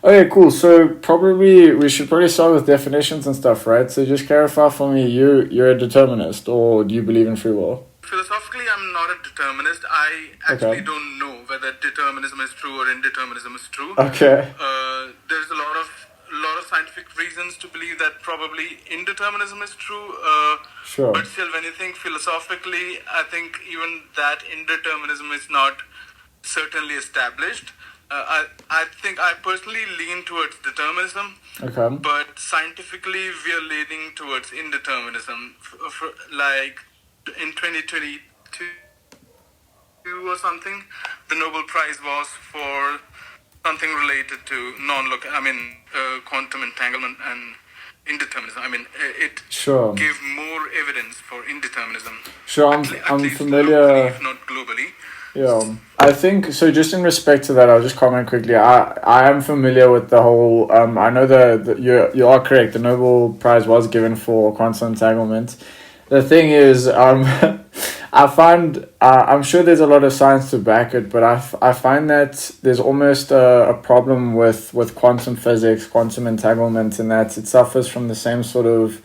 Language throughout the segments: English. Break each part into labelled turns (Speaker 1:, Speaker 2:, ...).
Speaker 1: Okay, cool. So probably we should probably start with definitions and stuff, right? So just clarify for me, you're a determinist, or do you believe in free will?
Speaker 2: Philosophically, I'm not a determinist. I actually don't know whether determinism is true or indeterminism is true.
Speaker 1: Okay.
Speaker 2: There's a lot of scientific reasons to believe that probably indeterminism is true.
Speaker 1: Sure.
Speaker 2: But still, when you think philosophically, I think even that indeterminism is not certainly established. I think I personally lean towards determinism.
Speaker 1: Okay.
Speaker 2: But scientifically, we are leaning towards indeterminism. Like in 2022 or something, the Nobel Prize was for something related to quantum entanglement and indeterminism. I mean, it
Speaker 1: Sure.
Speaker 2: gave more evidence for indeterminism.
Speaker 1: Sure, I'm familiar.
Speaker 2: Locally, if not globally.
Speaker 1: Yeah, I think so. Just in respect to that, I'll just comment quickly. I am familiar with the whole. I know that you are correct. The Nobel Prize was given for quantum entanglement. The thing is, I find I'm sure there's a lot of science to back it, but I find that there's almost a problem with quantum physics, quantum entanglement, in that it suffers from the same sort of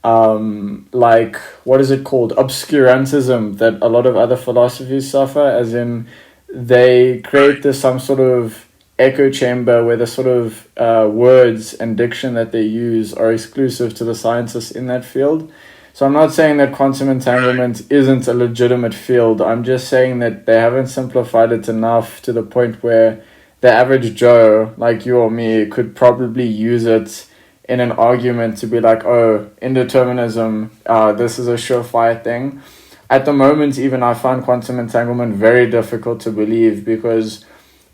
Speaker 1: like, what is it called, obscurantism that a lot of other philosophies suffer, as in they create this some sort of echo chamber where the sort of words and diction that they use are exclusive to the scientists in that field. So I'm not saying that quantum entanglement isn't a legitimate field. I'm just saying that they haven't simplified it enough to the point where the average Joe, like you or me, could probably use it in an argument to be like, oh, indeterminism, this is a surefire thing. At the moment, even I find quantum entanglement very difficult to believe, because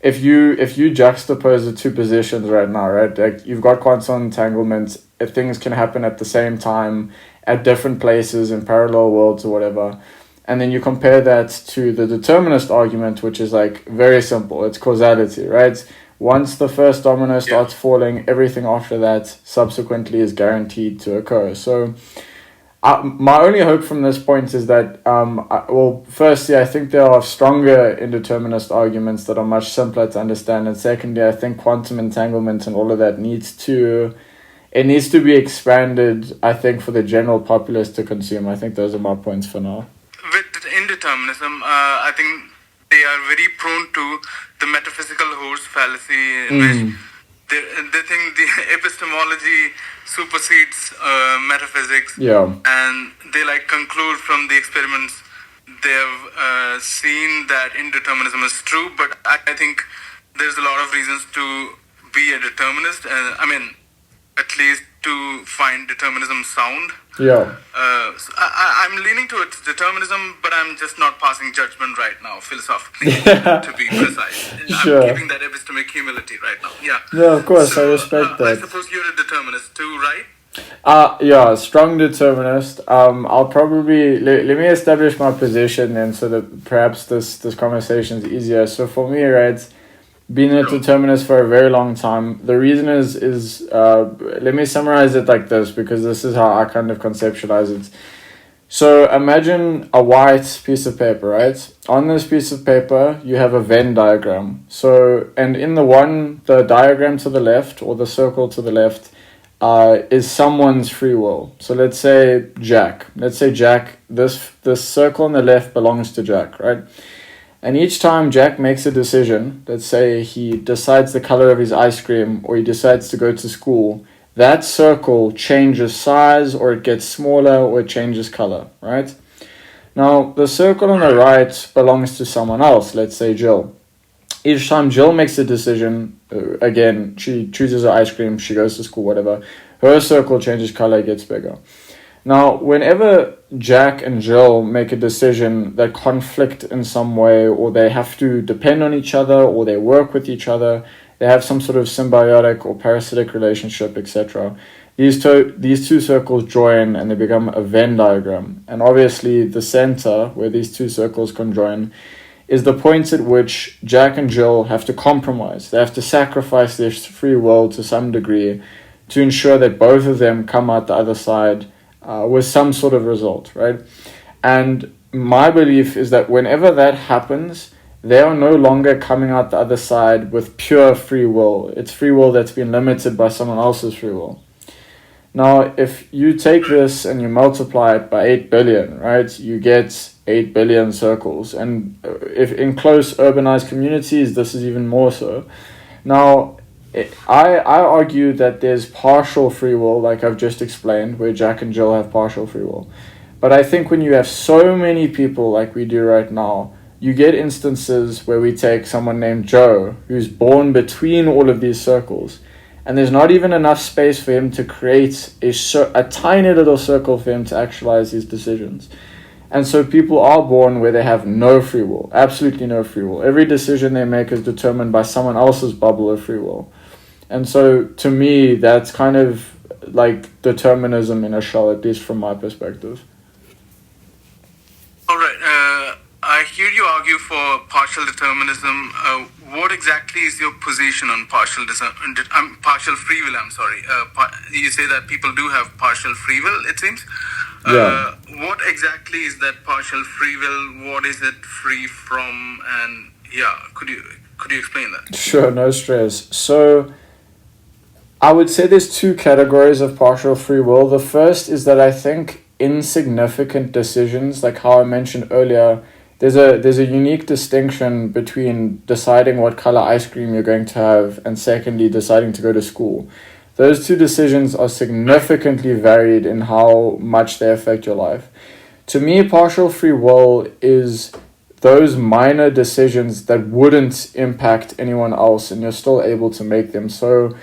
Speaker 1: if you juxtapose the two positions right now, right, like you've got quantum entanglement, if things can happen at the same time at different places in parallel worlds or whatever, and then you compare that to the determinist argument, which is like very simple, it's causality, right? Once the first domino starts falling, everything after that subsequently is guaranteed to occur. So my only hope from this point is that, firstly, I think there are stronger indeterminist arguments that are much simpler to understand. And secondly, I think quantum entanglement and all of that needs to be expanded, I think, for the general populace to consume. I think those are my points for now.
Speaker 2: With indeterminism, I think they are very prone to the metaphysical horse fallacy, in which they think the epistemology supersedes metaphysics, and they conclude from the experiments they've seen that indeterminism is true. But I think there's a lot of reasons to be a determinist, at least to find determinism sound. So I'm leaning towards determinism, but I'm just not passing judgment right now, philosophically, to be precise.
Speaker 1: Sure.
Speaker 2: I'm keeping that epistemic humility right now. Yeah.
Speaker 1: No, of course, so, I respect that.
Speaker 2: I suppose you're a determinist too, right?
Speaker 1: Strong determinist. I'll probably let me establish my position then, so that perhaps this conversation is easier. So for me, right, being a determinist for a very long time, the reason is let me summarize it like this, because this is how I kind of conceptualize it. So imagine a white piece of paper, right? On this piece of paper, you have a Venn diagram. So, and in the diagram to the left, or the circle to the left, is someone's free will. So let's say Jack. This circle on the left belongs to Jack, right? And each time Jack makes a decision, let's say he decides the color of his ice cream, or he decides to go to school, that circle changes size, or it gets smaller, or it changes color, right? Now, the circle on the right belongs to someone else, let's say Jill. Each time Jill makes a decision, again, she chooses her ice cream, she goes to school, whatever, her circle changes color, gets bigger. Now, whenever Jack and Jill make a decision that conflict in some way, or they have to depend on each other, or they work with each other, they have some sort of symbiotic or parasitic relationship, etc., these two circles join and they become a Venn diagram. And obviously the center, where these two circles conjoin, is the point at which Jack and Jill have to compromise. They have to sacrifice their free will to some degree to ensure that both of them come out the other side with some sort of result, right? And my belief is that whenever that happens, they are no longer coming out the other side with pure free will. It's free will that's been limited by someone else's free will. Now, if you take this and you multiply it by 8 billion, right, you get 8 billion circles. And if in close urbanized communities, this is even more so. Now, I argue that there's partial free will, like I've just explained, where Jack and Jill have partial free will. But I think when you have so many people like we do right now, you get instances where we take someone named Joe, who's born between all of these circles, and there's not even enough space for him to create a tiny little circle for him to actualize his decisions. And so people are born where they have no free will, absolutely no free will. Every decision they make is determined by someone else's bubble of free will. And so to me, that's kind of like determinism in a shell, at least from my perspective.
Speaker 2: All right. I hear you argue for partial determinism. What exactly is your position on partial free will? I'm sorry. You say that people do have partial free will, it seems.
Speaker 1: Yeah.
Speaker 2: What exactly is that partial free will? What is it free from? And could you explain that?
Speaker 1: Sure, no stress. So I would say there's two categories of partial free will. The first is that I think insignificant decisions, like how I mentioned earlier, there's a unique distinction between deciding what color ice cream you're going to have and secondly deciding to go to school. Those two decisions are significantly varied in how much they affect your life. To me, partial free will is those minor decisions that wouldn't impact anyone else and you're still able to make them. So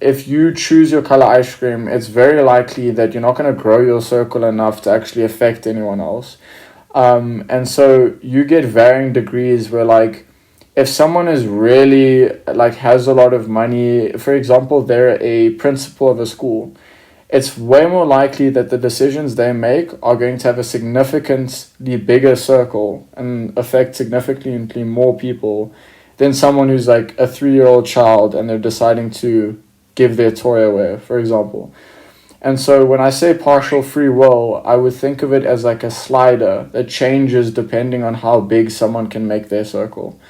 Speaker 1: if you choose your color ice cream, it's very likely that you're not going to grow your circle enough to actually affect anyone else. And so you get varying degrees where, like, if someone is really, like, has a lot of money, for example, they're a principal of a school, it's way more likely that the decisions they make are going to have a significantly bigger circle and affect significantly more people than someone who's like a 3-year-old child and they're deciding to give their toy away, for example. And so when I say partial free will, I would think of it as like a slider that changes depending on how big someone can make their circle.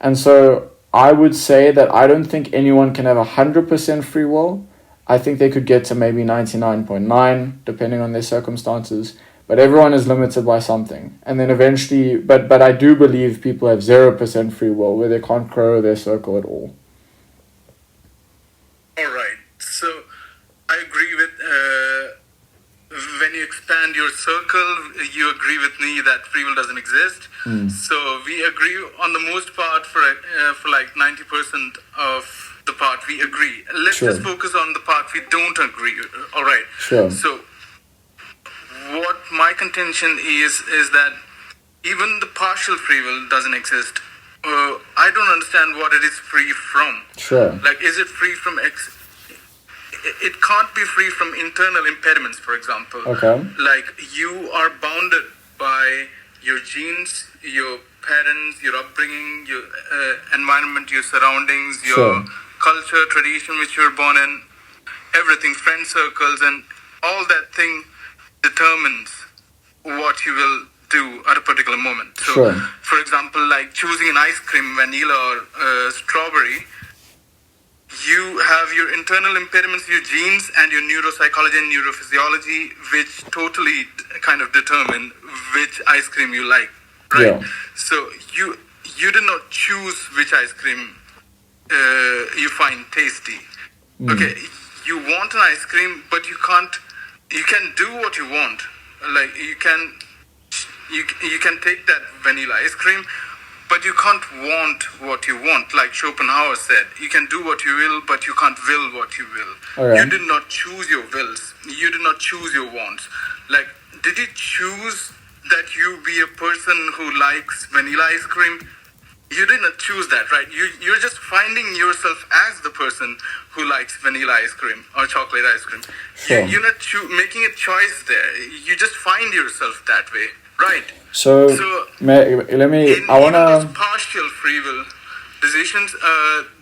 Speaker 1: And so I would say that I don't think anyone can have 100% free will. I think they could get to maybe 99.9 depending on their circumstances. But everyone is limited by something. And then eventually, but I do believe people have 0% free will where they can't grow their circle at all.
Speaker 2: All right. So I agree with, when you expand your circle, you agree with me that free will doesn't exist. So we agree on the most part for like 90% of the part we agree. Let's just focus on the part we don't agree. All right.
Speaker 1: Sure.
Speaker 2: So what my contention is that even the partial free will doesn't exist. I don't understand what it is free from.
Speaker 1: Sure.
Speaker 2: Like, is it free from it can't be free from internal impediments, for example.
Speaker 1: Okay.
Speaker 2: Like, you are bounded by your genes, your parents, your upbringing, your environment, your surroundings, your culture, tradition which you're born in, everything, friend circles, and all that thing determines what you will do at a particular moment. So, for example, like choosing an ice cream, vanilla or strawberry, you have your internal impediments, your genes, and your neuropsychology and neurophysiology, which totally kind of determine which ice cream you like, right? Yeah. So you did not choose which ice cream you find tasty. Okay, you want an ice cream, but you can do what you want. Like, you can take that vanilla ice cream, but you can't want what you want. Like Schopenhauer said, you can do what you will, but you can't will what you will. Okay. You did not choose your wills. You did not choose your wants. Like, did you choose that you be a person who likes vanilla ice cream? You did not choose that, right? You're just finding yourself as the person who likes vanilla ice cream or chocolate ice cream. Sure. You're not making a choice there. You just find yourself that way, right?
Speaker 1: So let me. I wanna.
Speaker 2: Those partial free will decisions.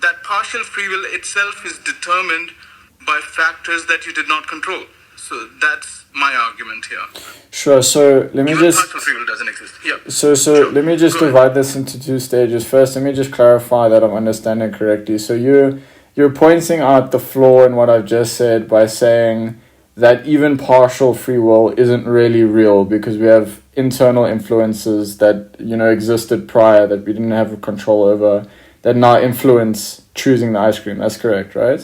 Speaker 2: That partial free will itself is determined by factors that you did not control. So that's my argument here.
Speaker 1: Sure. So let me
Speaker 2: Even
Speaker 1: just.
Speaker 2: partial free will doesn't exist. Yeah.
Speaker 1: So
Speaker 2: Sure.
Speaker 1: let me just
Speaker 2: Go ahead.
Speaker 1: divide this into two stages. First, let me just clarify that I'm understanding correctly. So you're pointing out the flaw in what I've just said by saying that even partial free will isn't really real because we have internal influences that existed prior that we didn't have control over that now influence choosing the ice cream. That's correct, right?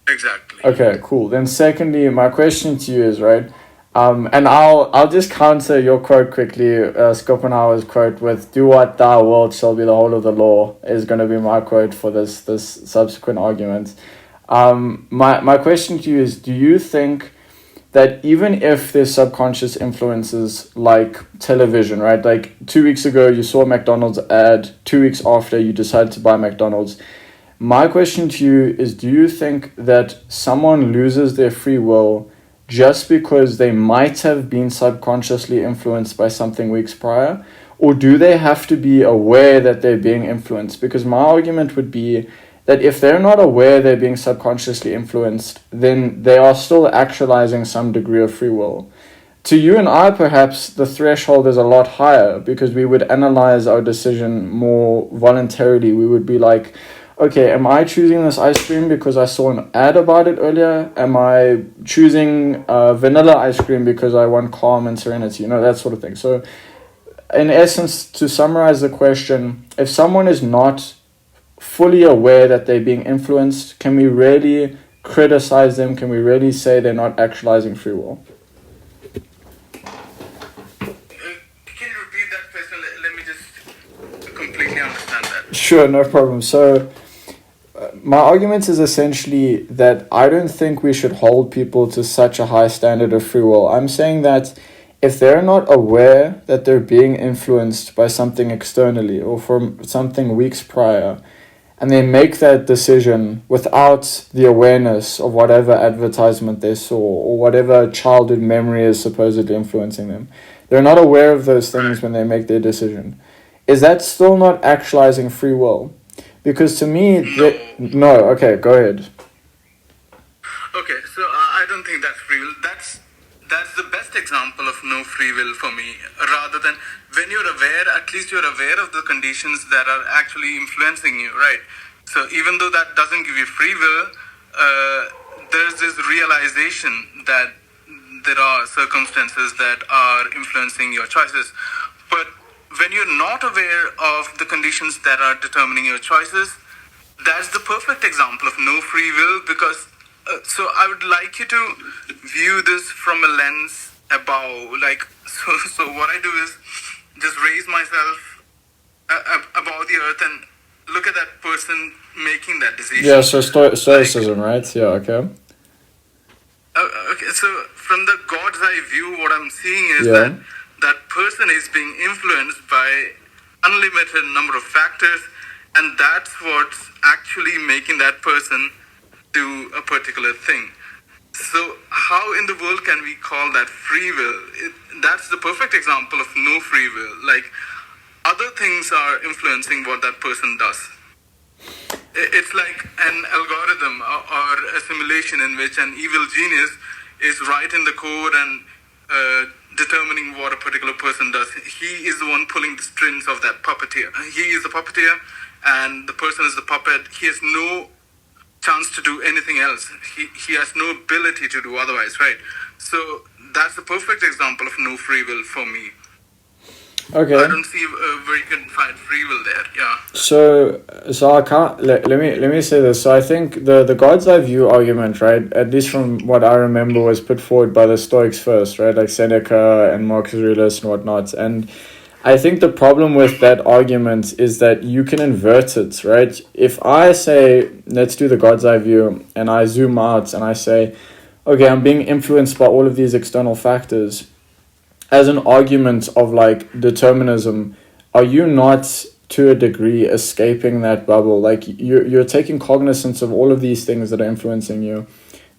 Speaker 2: Exactly.
Speaker 1: Okay, cool. Then secondly, my question to you is, right, and I'll just counter your quote quickly, Schopenhauer's quote with "Do what thou wilt shall be the whole of the law" is going to be my quote for this subsequent argument. My question to you is, do you think that even if there's subconscious influences like television, right? Like 2 weeks ago you saw a McDonald's ad, 2 weeks after you decided to buy McDonald's. My question to you is, do you think that someone loses their free will just because they might have been subconsciously influenced by something weeks prior? Or do they have to be aware that they're being influenced? Because my argument would be that if they're not aware they're being subconsciously influenced, then they are still actualizing some degree of free will. To you and I, perhaps, the threshold is a lot higher because we would analyze our decision more voluntarily. We would be like, okay, am I choosing this ice cream because I saw an ad about it earlier? Am I choosing vanilla ice cream because I want calm and serenity? That sort of thing. So, in essence, to summarize the question, if someone is not fully aware that they're being influenced, can we really criticize them? Can we really say they're not actualizing free will?
Speaker 2: Can you repeat that question? Let me just completely understand that.
Speaker 1: Sure, no problem. So, my argument is essentially that I don't think we should hold people to such a high standard of free will. I'm saying that if they're not aware that they're being influenced by something externally or from something weeks prior, and they make that decision without the awareness of whatever advertisement they saw or whatever childhood memory is supposedly influencing them, they're not aware of those things when they make their decision. Is that still not actualizing free will? Because to me, no. Okay, go ahead.
Speaker 2: Okay, so I don't think that's free will. That's the best example of no free will for me. Rather than when you're aware, at least you're aware of the conditions that are actually influencing you, right? So even though that doesn't give you free will, there's this realization that there are circumstances that are influencing your choices. But when you're not aware of the conditions that are determining your choices, that's the perfect example of no free will because so I would like you to view this from a lens above, so what I do is just raise myself above the earth and look at that person making that decision.
Speaker 1: Yeah, so stoicism, right? Yeah, okay.
Speaker 2: Okay, so from the God's eye view, what I'm seeing is that person is being influenced by unlimited number of factors, and that's what's actually making that person do a particular thing. So how in the world can we call that free will? That's the perfect example of no free will. Like, other things are influencing what that person does. It's like an algorithm or assimilation in which an evil genius is writing the code and determining what a particular person does. He is the one pulling the strings of that puppeteer. He is the puppeteer and the person is the puppet. He has no chance to do anything else. He has no ability to do otherwise, right? So that's the perfect example of no free will for me.
Speaker 1: Okay.
Speaker 2: I don't see where you can find free will there. Yeah.
Speaker 1: So I can't let me say this. So I think the God's eye view argument, right, at least from what I remember, was put forward by the Stoics first, right, like Seneca and Marcus Aurelius and whatnot. And I think the problem with that argument is that you can invert it, right? If I say, let's do the God's eye view, and I zoom out and I say, okay, I'm being influenced by all of these external factors, as an argument of like determinism, are you not to a degree escaping that bubble? Like you're taking cognizance of all of these things that are influencing you.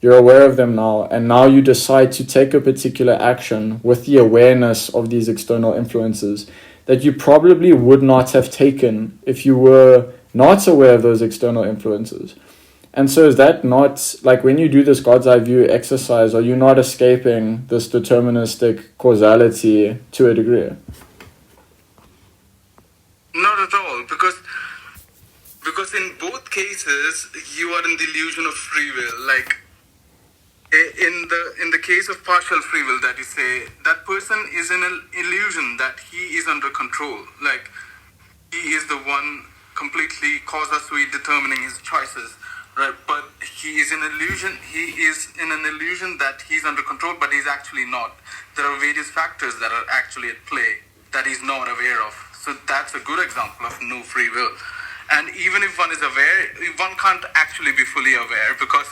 Speaker 1: You're aware of them now, and now you decide to take a particular action with the awareness of these external influences that you probably would not have taken if you were not aware of those external influences. And so is that not, like, when you do this God's eye view exercise, are you not escaping this deterministic causality to a degree?
Speaker 2: Not at all, because in both cases you are in the illusion of free will. Like in the case of partial free will, that you say that person is in an illusion that he is under control. Like he is the one completely causally determining his choices, right? But he is in illusion. He is in an illusion that he's under control, but he's actually not. There are various factors that are actually at play that he's not aware of. So that's a good example of no free will. And even if one is aware, one can't actually be fully aware because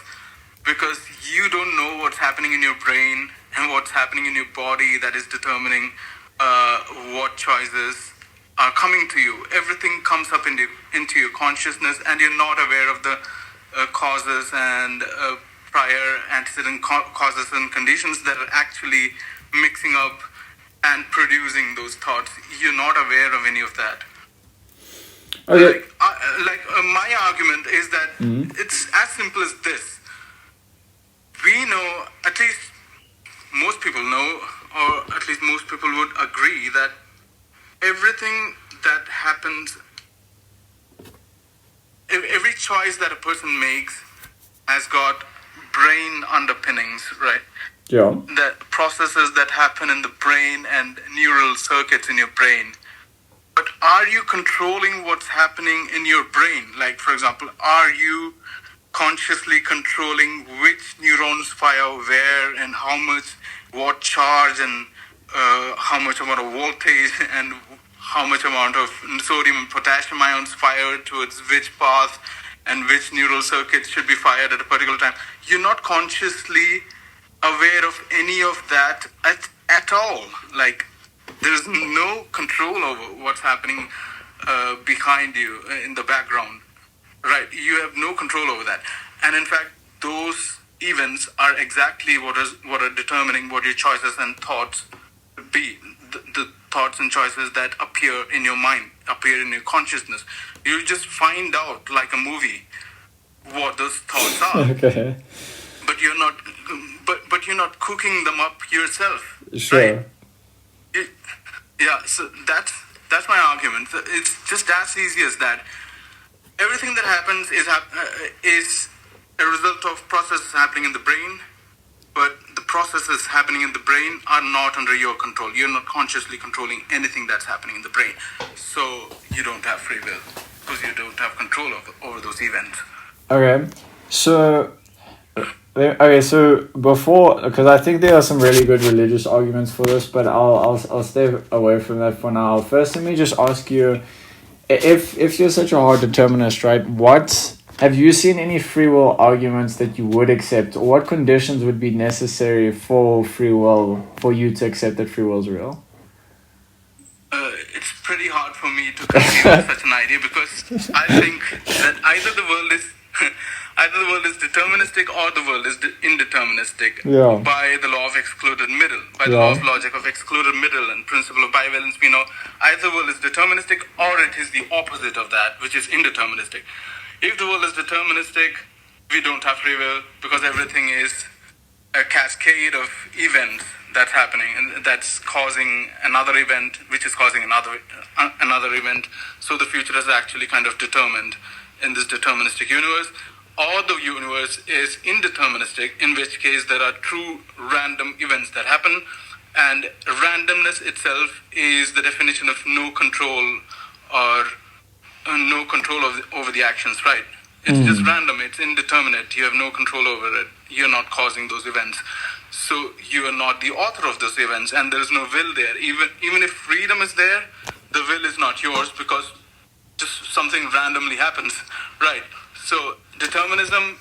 Speaker 2: you don't know what's happening in your brain and what's happening in your body that is determining what choices are coming to you. Everything comes up into your consciousness, and you're not aware of the causes and prior antecedent causes and conditions that are actually mixing up and producing those thoughts. You're not aware of any of that.
Speaker 1: Okay.
Speaker 2: My argument is that it's as simple as this. We know, at least most people know, or at least most people would agree, that everything that happens, every choice that a person makes has got brain underpinnings, right?
Speaker 1: Yeah.
Speaker 2: That processes that happen in the brain and neural circuits in your brain. But are you controlling what's happening in your brain? Like, for example, are you consciously controlling which neurons fire where and how much, what charge and how much amount of voltage and how much amount of sodium and potassium ions fired towards which path and which neural circuits should be fired at a particular time? You're not consciously aware of any of that at all. Like, there's no control over what's happening behind you in the background, right? You have no control over that. And in fact, those events are exactly what are determining what your choices and thoughts be. The thoughts and choices that appear in your mind, appear in your consciousness. You just find out, like a movie, what those thoughts are.
Speaker 1: Okay.
Speaker 2: But you're not. But you're not cooking them up yourself.
Speaker 1: Sure.
Speaker 2: Right? Yeah, so that's my argument. It's just as easy as that. Everything that happens is a result of processes happening in the brain, but the processes happening in the brain are not under your control. You're not consciously controlling anything that's happening in the brain. So you don't have free will because you don't have control over those events.
Speaker 1: Okay. So before, because I think there are some really good religious arguments for this, but I'll stay away from that for now. First, let me just ask you, if you're such a hard determinist, right? What have you seen any free will arguments that you would accept, or what conditions would be necessary for free will for you to accept that free will is real?
Speaker 2: It's pretty hard for me to conceive of such an idea because I think that either the world is deterministic or the world is indeterministic by the law of excluded middle, by the law of logic of excluded middle and principle of bivalence. We know either the world is deterministic or it is the opposite of that, which is indeterministic. If the world is deterministic, we don't have free will because everything is a cascade of events that's happening and that's causing another event, which is causing another event. So the future is actually kind of determined in this deterministic universe. Or the universe is indeterministic, in which case there are true random events that happen, and randomness itself is the definition of no control or no control over the actions, right? It's just random, it's indeterminate, you have no control over it, you're not causing those events. So you are not the author of those events, and there is no will there. Even if freedom is there, the will is not yours because just something randomly happens, right? So determinism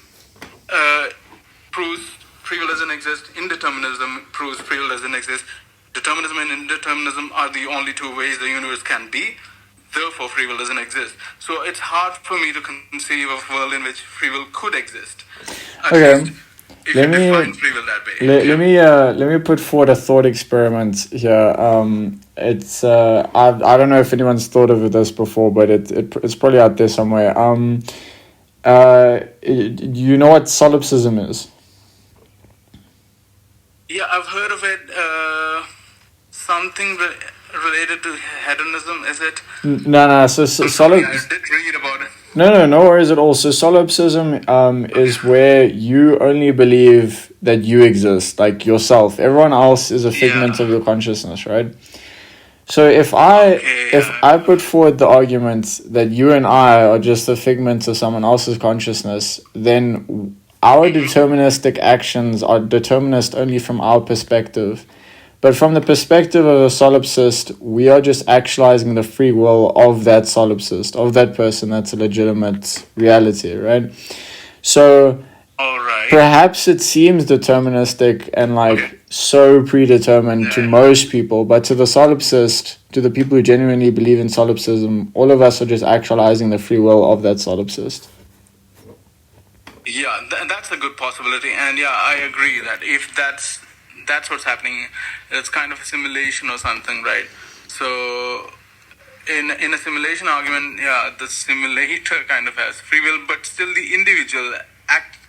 Speaker 2: proves free will doesn't exist. Indeterminism proves free will doesn't exist. Determinism and indeterminism are the only two ways the universe can be. Therefore, free will doesn't exist. So it's hard for me to conceive of a world in which free will could exist. At least if you define free will that way.
Speaker 1: Let me put forward a thought experiment here. It's I don't know if anyone's thought of this before, but it's probably out there somewhere. You know what solipsism is?
Speaker 2: Yeah, I've heard of it. Something related to hedonism, is it?
Speaker 1: No. So
Speaker 2: I did read about it.
Speaker 1: No worries at all. So solipsism is where you only believe that you exist, like yourself. Everyone else is a figment of your consciousness, right? So if I put forward the argument that you and I are just a figment of someone else's consciousness, then our deterministic actions are determinist only from our perspective. But from the perspective of a solipsist, we are just actualizing the free will of that solipsist, of that person that's a legitimate reality, right? So perhaps it seems deterministic and so predetermined to most people, but to the solipsist, to the people who genuinely believe in solipsism, all of us are just actualizing the free will of that solipsist.
Speaker 2: Yeah, that's a good possibility, and yeah, I agree that if that's what's happening, it's kind of a simulation or something, right? So in a simulation argument, yeah, the simulator kind of has free will, but still the individual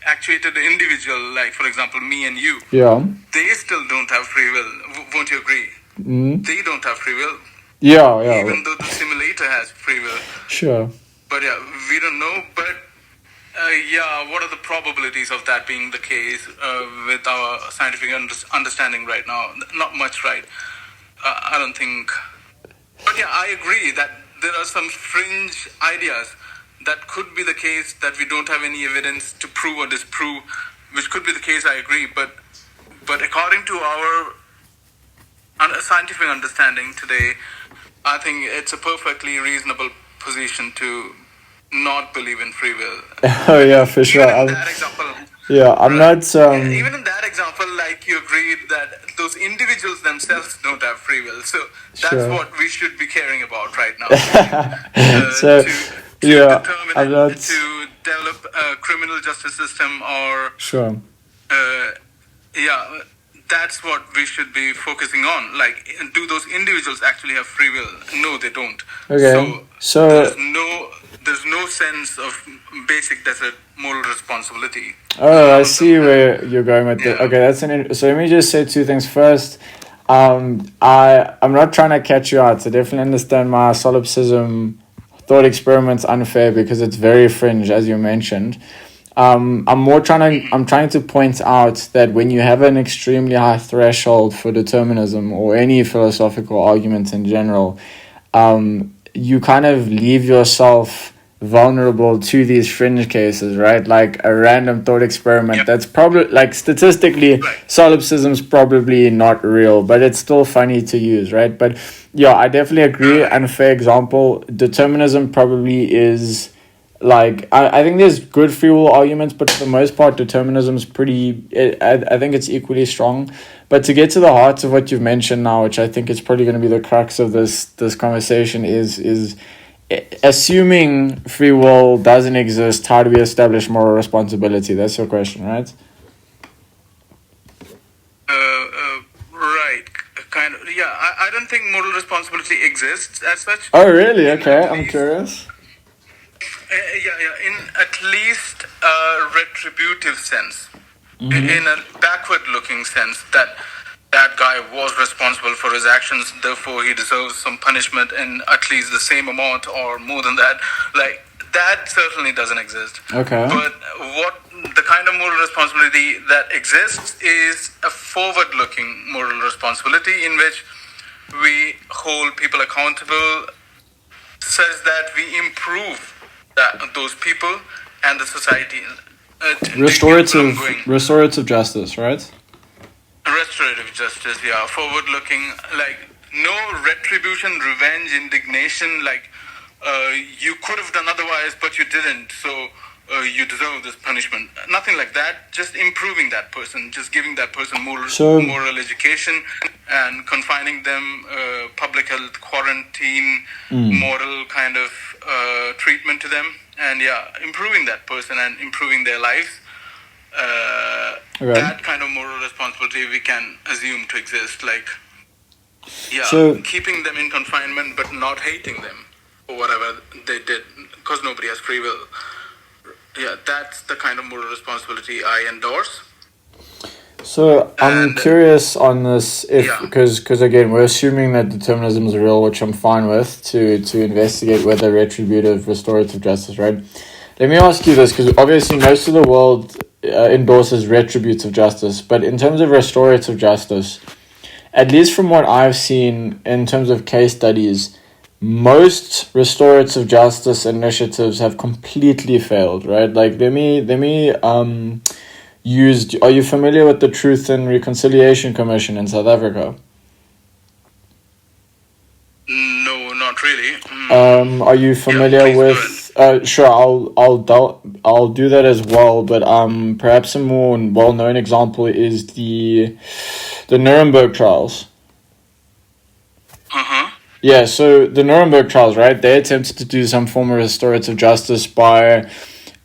Speaker 2: actuated individual, like for example me and you, they still don't have free will. Won't you agree? They don't have free will.
Speaker 1: Yeah.
Speaker 2: Even though the simulator has free will.
Speaker 1: Sure.
Speaker 2: But yeah, we don't know. But what are the probabilities of that being the case with our scientific understanding right now? Not much, right? I don't think. But yeah, I agree that there are some fringe ideas that could be the case that we don't have any evidence to prove or disprove, which could be the case, I agree. But according to our scientific understanding today, I think it's a perfectly reasonable position to not believe in free will.
Speaker 1: Oh yeah, for sure.
Speaker 2: Even in that example,
Speaker 1: I'm not.
Speaker 2: Even in that example, like you agreed that those individuals themselves don't have free will. So that's what we should be caring about right now. To develop a criminal justice system, or that's what we should be focusing on. Like, do those individuals actually have free will? No, they don't.
Speaker 1: Okay. So
Speaker 2: there's no sense of basic desert moral responsibility.
Speaker 1: Oh, I see where you're going with it. Okay, so let me just say two things. First, I'm not trying to catch you out. So definitely understand my solipsism thought experiment's unfair because it's very fringe, as you mentioned. I'm trying to point out that when you have an extremely high threshold for determinism or any philosophical argument in general, you kind of leave yourself vulnerable to these fringe cases, right? Like a random thought experiment that's probably, like, statistically, solipsism's probably not real, but it's still funny to use, right? But yeah, I definitely agree. Unfair example, determinism probably is, like, I think there's good free will arguments, but for the most part, determinism's I think it's equally strong. But to get to the heart of what you've mentioned now, which I think is probably going to be the crux of this conversation, is assuming free will doesn't exist, how do we establish moral responsibility? That's your question, right?
Speaker 2: Right. Kind of. Yeah, I don't think moral responsibility exists as such.
Speaker 1: Oh, really? Okay, I'm curious.
Speaker 2: In at least a retributive sense, in a backward-looking sense, that guy was responsible for his actions, therefore he deserves some punishment in at least the same amount or more than that. Like, that certainly doesn't exist.
Speaker 1: Okay.
Speaker 2: But what the kind of moral responsibility that exists is a forward-looking moral responsibility in which we hold people accountable, says that we improve those people and the society.
Speaker 1: Restorative justice, right?
Speaker 2: Restorative justice, yeah. Forward-looking, like, no retribution, revenge, indignation, like, you could have done otherwise, but you didn't, so you deserve this punishment. Nothing like that. Just improving that person, just giving that person moral education and confining them, public health, quarantine, moral kind of treatment to them, and improving that person and improving their lives. That kind of moral responsibility we can assume to exist, like, keeping them in confinement but not hating them for whatever they did, because nobody has free will. Yeah, that's the kind of moral responsibility I endorse.
Speaker 1: So I'm
Speaker 2: And
Speaker 1: curious on this, if
Speaker 2: yeah,
Speaker 1: because again we're assuming that determinism is real, which I'm fine with, to investigate whether retributive restorative justice, right? Let me ask you this, because obviously most of the world endorses retributive justice, but in terms of restorative justice, at least from what I've seen in terms of case studies, most restorative justice initiatives have completely failed, right? Like let me used. Are you familiar with the Truth and Reconciliation Commission in South Africa?
Speaker 2: no, not really.
Speaker 1: Are you
Speaker 2: Yeah,
Speaker 1: familiar
Speaker 2: please go ahead.
Speaker 1: with? Sure, I'll do that as well. But perhaps a more well known example is the Nuremberg trials.
Speaker 2: Uh-huh.
Speaker 1: Yeah, so the Nuremberg trials, right? They attempted to do some form of restorative justice by,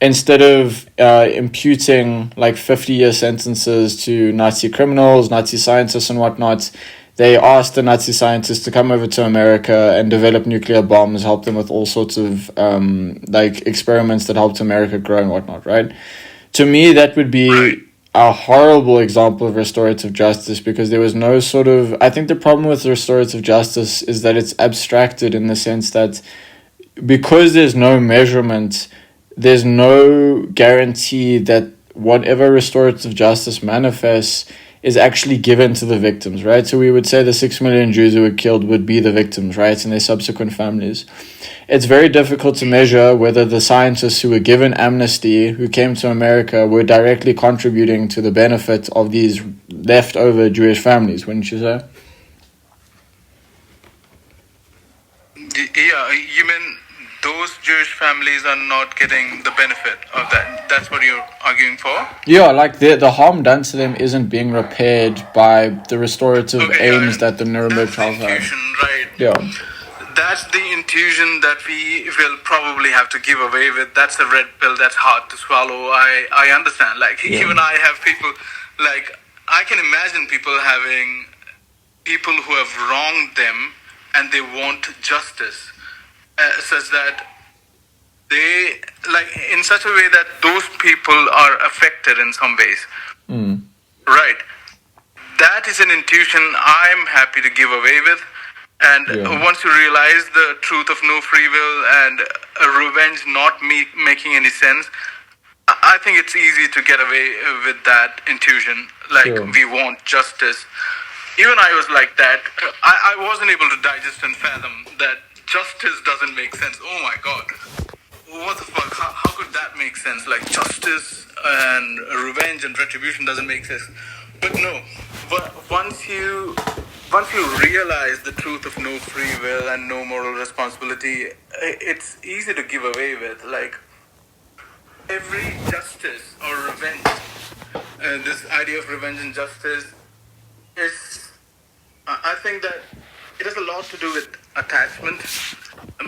Speaker 1: instead of imputing like 50-year sentences to Nazi criminals, Nazi scientists, and whatnot, they asked the Nazi scientists to come over to America and develop nuclear bombs, help them with all sorts of like experiments that helped America grow and whatnot, right? To me, that would
Speaker 2: Right.
Speaker 1: be a horrible example of restorative justice, because there was no sort of. I think the problem with restorative justice is that it's abstracted in the sense that because there's no measurement, there's no guarantee that whatever restorative justice manifests is actually given to the victims, right? So we would say the 6 million Jews who were killed would be the victims, right, and their subsequent families. It's very difficult to measure whether the scientists who were given amnesty, who came to America, were directly contributing to the benefit of these leftover Jewish families, wouldn't you say?
Speaker 2: Yeah, you mean those Jewish families are not getting the benefit of that? That's what you're arguing for?
Speaker 1: Yeah, like the harm done to them isn't being repaired by the restorative
Speaker 2: Okay,
Speaker 1: aims
Speaker 2: yeah.
Speaker 1: that the Nuremberg
Speaker 2: That's the
Speaker 1: trials had.
Speaker 2: intuition, right?
Speaker 1: Yeah.
Speaker 2: That's the intuition that we will probably have to give away with. That's a red pill that's hard to swallow. I understand. Like,
Speaker 1: Yeah.
Speaker 2: even I have people, like, I can imagine people having people who have wronged them and they want justice, such that they, like, in such a way that those people are affected in some ways.
Speaker 1: Mm.
Speaker 2: Right. That is an intuition I'm happy to give away with. And
Speaker 1: Yeah.
Speaker 2: once you realize the truth of no free will and revenge not making any sense, I think it's easy to get away with that intuition. Like,
Speaker 1: Sure.
Speaker 2: we want justice. Even I was like that. I wasn't able to digest and fathom that justice doesn't make sense. Oh my God. What the fuck? How could that make sense? Like, justice and revenge and retribution doesn't make sense. But no, but once you realize the truth of no free will and no moral responsibility, it's easy to give away with. Like, every justice or revenge, this idea of revenge and justice is, I think that it has a lot to do with attachment.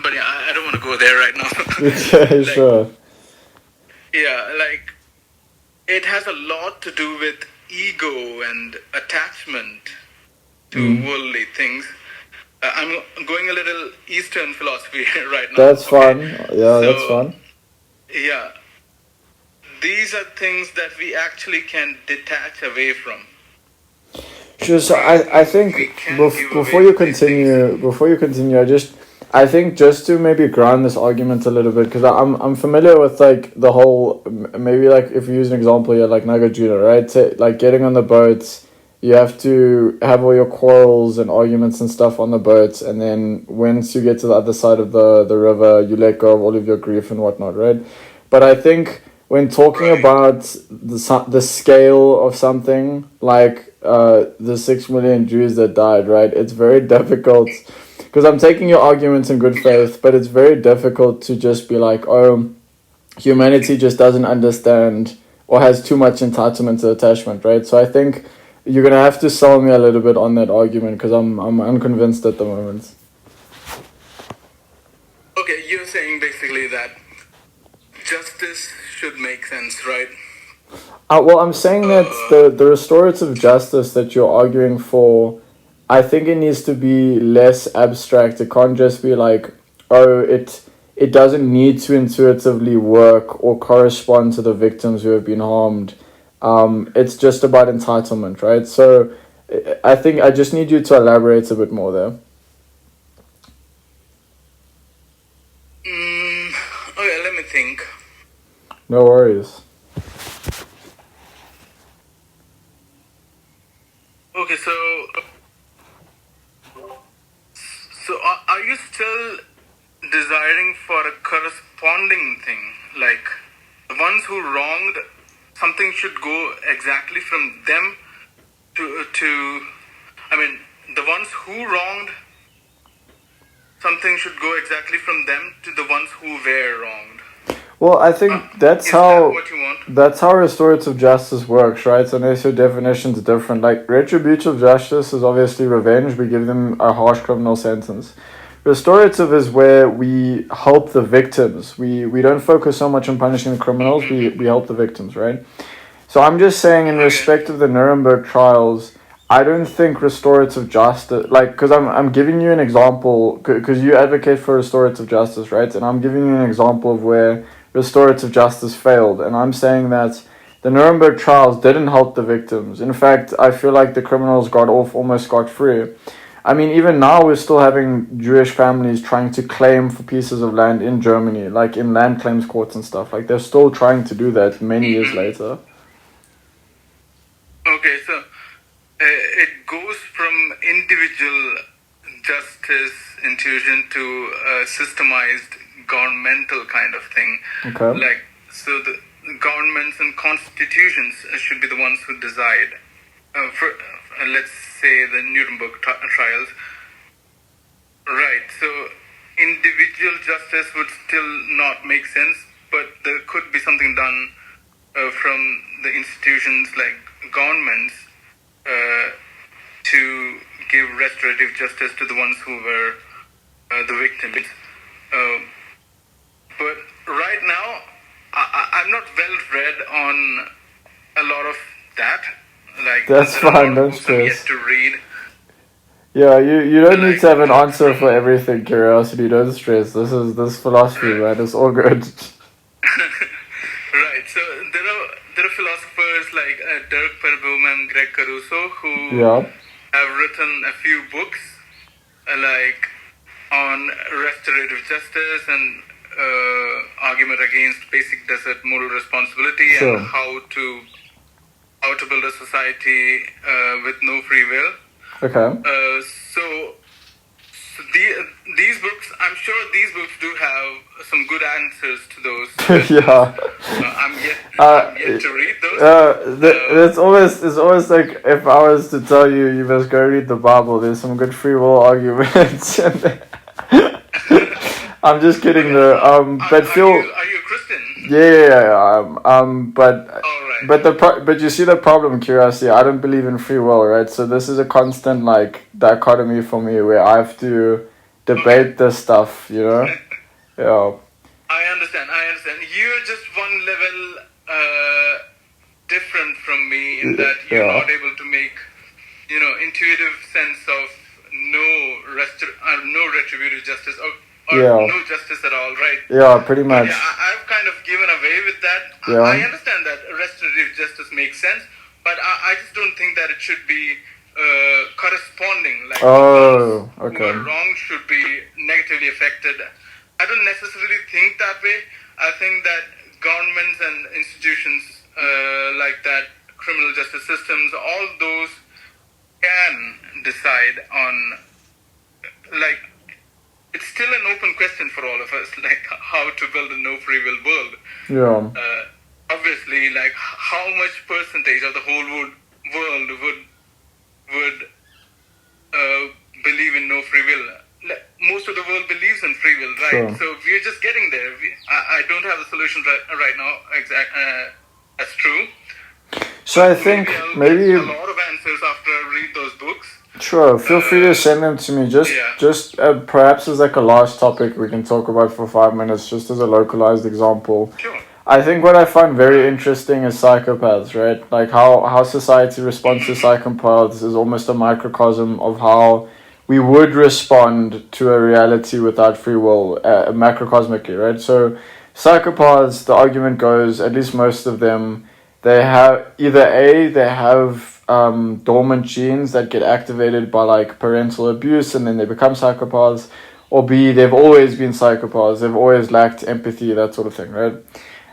Speaker 2: But yeah, I don't want to go there right now.
Speaker 1: Okay,
Speaker 2: Like,
Speaker 1: sure.
Speaker 2: yeah, like, it has a lot to do with ego and attachment to worldly things. I'm going a little Eastern philosophy right now.
Speaker 1: That's
Speaker 2: okay?
Speaker 1: fun. Yeah, that's fun.
Speaker 2: Yeah, these are things that we actually can detach away from.
Speaker 1: Sure. So I think
Speaker 2: We can give
Speaker 1: before
Speaker 2: away
Speaker 1: you
Speaker 2: these things.
Speaker 1: continue, I think just to maybe ground this argument a little bit, because I'm familiar with like the whole, maybe like if you use an example here like Nagarjuna, right? Like getting on the boat, you have to have all your quarrels and arguments and stuff on the boat, and then once you get to the other side of the river, you let go of all of your grief and whatnot, right? But I think when talking
Speaker 2: Right.
Speaker 1: about the scale of something like the 6 million Jews that died, right? It's very difficult, because I'm taking your arguments in good faith, but it's very difficult to just be like, oh, humanity just doesn't understand or has too much entitlement to attachment, right? So I think you're gonna have to sell me a little bit on that argument, because I'm unconvinced at the moment.
Speaker 2: Okay, you're saying basically that justice should make sense, right?
Speaker 1: Well, I'm saying that the restorative justice that you're arguing for, I think it needs to be less abstract. It can't just be like, oh, it it doesn't need to intuitively work or correspond to the victims who have been harmed. It's just about entitlement, right? So I think I just need you to elaborate a bit more there.
Speaker 2: Okay, let me think.
Speaker 1: No worries.
Speaker 2: Okay, so are you still desiring for a corresponding thing? Like, the ones who wronged, something should go exactly from them the ones who wronged, something should go exactly from them to the ones who were wronged.
Speaker 1: Well, I think that's how restorative justice works, right? So unless your definition's different. Like, retributive justice is obviously revenge. We give them a harsh criminal sentence. Restorative is where we help the victims. We don't focus so much on punishing the criminals. We help the victims, right? So I'm just saying, in respect of the Nuremberg trials, I don't think restorative justice, like, because I'm giving you an example, because you advocate for restorative justice, right? And I'm giving you an example of where restorative justice failed. And I'm saying that the Nuremberg trials didn't help the victims. In fact, I feel like the criminals got off almost scot-free. I mean, even now we're still having Jewish families trying to claim for pieces of land in Germany, like in land claims courts and stuff. Like, they're still trying to do that many years later.
Speaker 2: Okay, so it goes from individual justice intuition to a systemized governmental kind of thing.
Speaker 1: Okay.
Speaker 2: Like, so the governments and constitutions should be the ones who decide. Let's say the Nuremberg trials. Right, so individual justice would still not make sense, but there could be something done from the institutions like governments to give restorative justice to the ones who were the victims. But right now, I'm not well read on a lot of that. Like,
Speaker 1: that's fine, don't stress.
Speaker 2: Yet to read.
Speaker 1: Yeah, you don't need to have an answer for everything, curiosity, don't stress. This philosophy, man, it's all good.
Speaker 2: Right, so there are philosophers like Dirk Perboom and Greg Caruso who have written a few books like on restorative justice and argument against basic desert moral responsibility and how to build a society with no free will.
Speaker 1: Okay.
Speaker 2: So these books, I'm sure these books do have some good answers to those.
Speaker 1: Yeah.
Speaker 2: I'm yet to read those.
Speaker 1: It's always like, if I was to tell you, you must go read the Bible, there's some good free will arguments in there. I'm just kidding though. But Phil,
Speaker 2: are you a Christian?
Speaker 1: But you see the problem, curiosity. I don't believe in free will, right? So this is a constant like dichotomy for me where I have to debate this stuff, you know? Yeah.
Speaker 2: I understand. You're just one level different from me in that you're not able to make, intuitive sense of no retributive justice or no justice at all, right?
Speaker 1: Yeah, pretty much.
Speaker 2: I've kind of given away with that.
Speaker 1: Yeah.
Speaker 2: I understand that restorative justice makes sense, but I just don't think that it should be corresponding. Like,
Speaker 1: okay.
Speaker 2: Who are wrong should be negatively affected. I don't necessarily think that way. I think that governments and institutions like that, criminal justice systems, all those can decide on, like, it's still an open question for all of us, like how to build a no free will world.
Speaker 1: Yeah.
Speaker 2: Obviously, like, how much percentage of the whole world would believe in no free will? Most of the world believes in free will, right?
Speaker 1: Sure.
Speaker 2: So we're just getting there. I don't have the solution right now. That's true.
Speaker 1: So I think maybe
Speaker 2: a lot of answers after I read those books.
Speaker 1: Sure, feel free to send them to me. Just perhaps as like a last topic we can talk about for 5 minutes, just as a localized example.
Speaker 2: Sure.
Speaker 1: I think what I find very interesting is psychopaths, right? Like how society responds to psychopaths is almost a microcosm of how we would respond to a reality without free will, macrocosmically, right? So psychopaths, the argument goes, at least most of them, they have either they have dormant genes that get activated by like parental abuse and then they become psychopaths, or B, they've always been psychopaths, they've always lacked empathy, that sort of thing, right?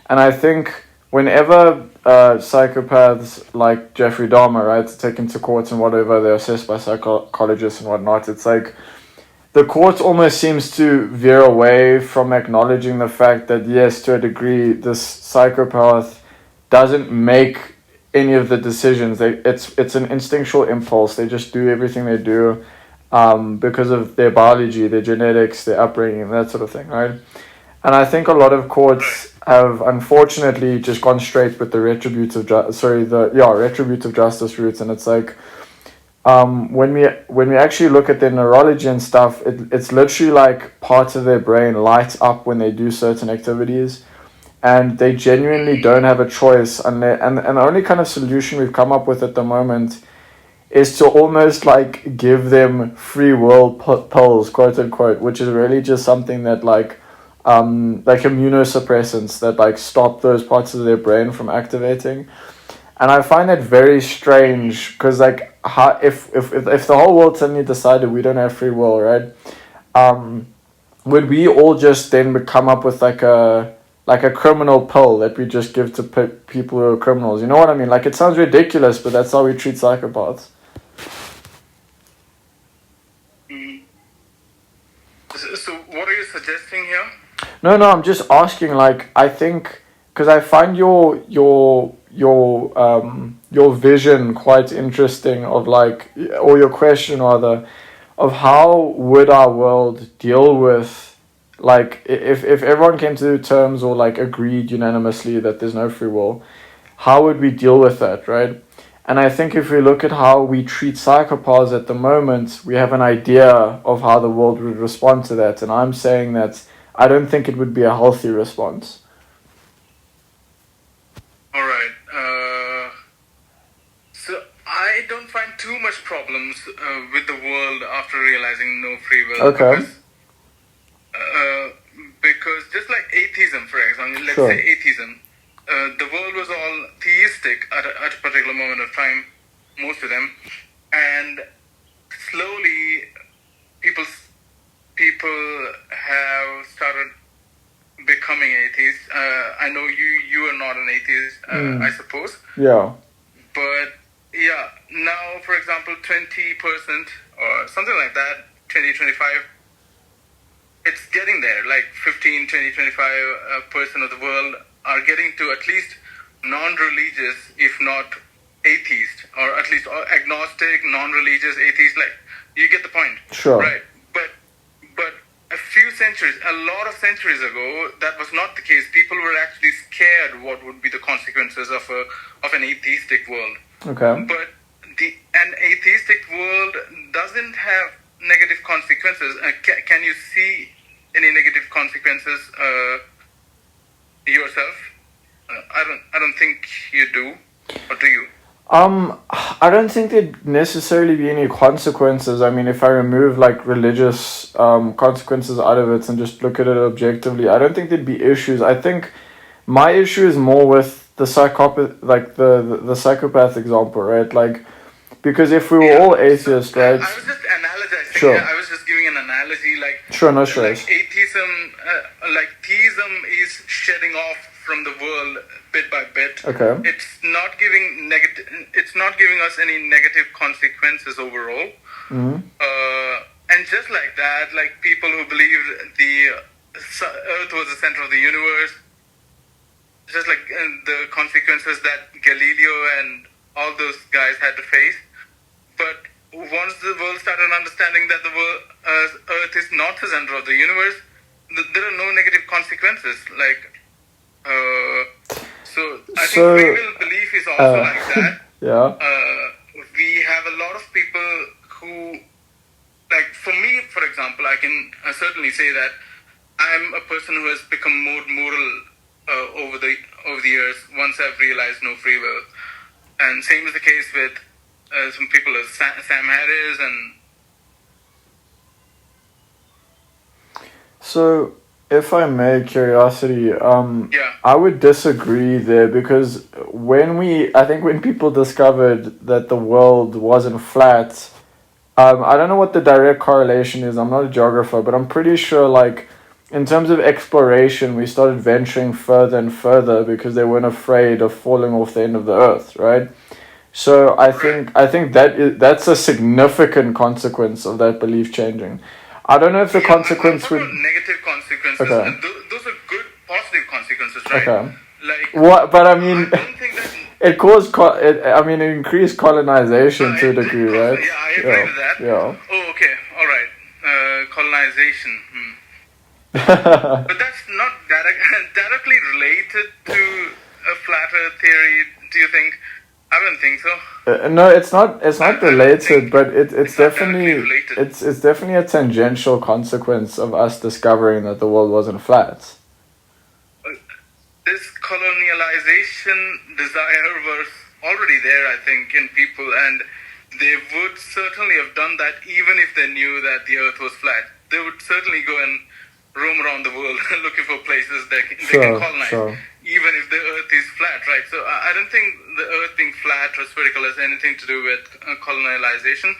Speaker 1: And I think whenever psychopaths like Jeffrey Dahmer, right, taken to court and whatever, they're assessed by psychologists and whatnot, it's like the court almost seems to veer away from acknowledging the fact that, yes, to a degree, this psychopath doesn't make any of the decisions. It's an instinctual impulse. They just do everything they do because of their biology, their genetics, their upbringing, that sort of thing, right? And I think a lot of courts have unfortunately just gone straight with the retributive justice route, and it's like when we actually look at their neurology and stuff, it's literally like parts of their brain light up when they do certain activities, and they genuinely don't have a choice. And the only kind of solution we've come up with at the moment is to almost like give them free will pills, quote unquote, which is really just something that like immunosuppressants that like stop those parts of their brain from activating. And I find that very strange because like if the whole world suddenly decided we don't have free will, right? Would we all just then come up with like a criminal pill that we just give to people who are criminals? You know what I mean? Like, it sounds ridiculous, but that's how we treat psychopaths.
Speaker 2: So what are you suggesting here?
Speaker 1: No, I'm just asking. Like, I think because I find your vision quite interesting of like, or your question rather, of how would our world deal with like if everyone came to terms or like agreed unanimously that there's no free will, how would we deal with that, right? And I think if we look at how we treat psychopaths at the moment, we have an idea of how the world would respond to that. And I'm saying that I don't think it would be a healthy response.
Speaker 2: All right. So I don't find too much problems with the world after realizing no free will.
Speaker 1: Okay.
Speaker 2: Because just like atheism, for example, let's
Speaker 1: Sure.
Speaker 2: say atheism, the world was all theistic at a particular moment of time, most of them, and slowly people have started becoming atheists. I know you are not an atheist, I suppose.
Speaker 1: Yeah.
Speaker 2: But yeah, now for example, 20% or something like that, 20-25. It's getting there, like 15, 20, 25% of the world are getting to at least non-religious, if not atheist, or at least agnostic, non-religious, atheist. Like, you get the point.
Speaker 1: Sure.
Speaker 2: Right. But a lot of centuries ago, that was not the case. People were actually scared what would be the consequences of an atheistic world.
Speaker 1: Okay.
Speaker 2: But an atheistic world doesn't have negative consequences. Can you see any negative consequences yourself? I don't think you do. Or do you?
Speaker 1: I don't think there'd necessarily be any consequences. I mean, if I remove like religious consequences out of it and just look at it objectively, I don't think there'd be issues. I think my issue is more with the psychopath, like the psychopath example, right? Like, because if we were all atheists, right?
Speaker 2: I was just analogizing.
Speaker 1: Sure.
Speaker 2: I was just giving an analogy, like
Speaker 1: sure, no stress.
Speaker 2: Like atheism, like theism is shedding off from the world bit by bit.
Speaker 1: Okay.
Speaker 2: It's not giving us any negative consequences overall.
Speaker 1: Mm-hmm.
Speaker 2: And just like that, like people who believed the Earth was the center of the universe, just like the consequences that Galileo and all those guys had to face. But once the world started understanding that the world, Earth is not the center of the universe, there are no negative consequences. Like, so I think free will belief is also like that.
Speaker 1: Yeah.
Speaker 2: We have a lot of people who, like for me, for example, I can certainly say that I'm a person who has become more moral over the years once I've realized no free will. And same is the case with some people as Sam Harris and
Speaker 1: So, if I may, curiosity,
Speaker 2: Yeah.
Speaker 1: I would disagree there because I think when people discovered that the world wasn't flat, I don't know what the direct correlation is. I'm not a geographer, but I'm pretty sure, like, in terms of exploration, we started venturing further and further because they weren't afraid of falling off the end of the earth, right? So I think that's a significant consequence of that belief changing. I don't know if the consequence would.
Speaker 2: Negative consequences,
Speaker 1: Okay.
Speaker 2: and those are good, positive consequences, right?
Speaker 1: Okay.
Speaker 2: Like
Speaker 1: What? But I mean,
Speaker 2: I don't think that.
Speaker 1: it caused. It increased colonization to a degree, right?
Speaker 2: Yeah, I agree with that.
Speaker 1: Yeah.
Speaker 2: Oh, okay, all right. Colonization. But that's not directly related to a flat Earth theory. Do you think? I don't think so.
Speaker 1: No, it's not. It's not related, but it's
Speaker 2: it's not
Speaker 1: definitely
Speaker 2: directly related.
Speaker 1: it's definitely a tangential consequence of us discovering that the world wasn't flat.
Speaker 2: This colonialization desire was already there, I think, in people, and they would certainly have done that even if they knew that the Earth was flat. They would certainly go and roam around the world looking for places they can colonize.
Speaker 1: Sure.
Speaker 2: Even if the Earth is flat, right? So I don't think the Earth being flat or spherical has anything to do with colonialization.